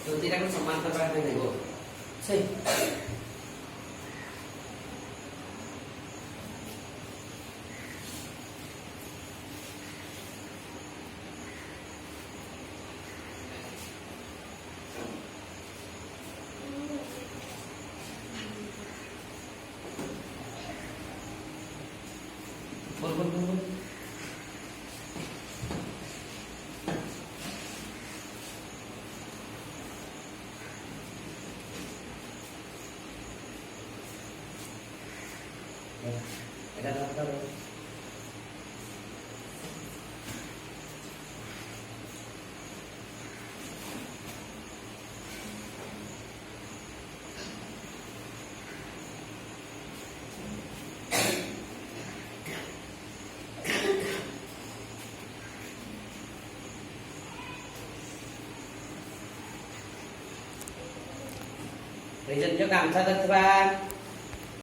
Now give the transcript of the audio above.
तो tidak kan समांतर बात में देखो सही बोल बोल बोल बोल ada apa apa Reason cho cảm sao thật bạn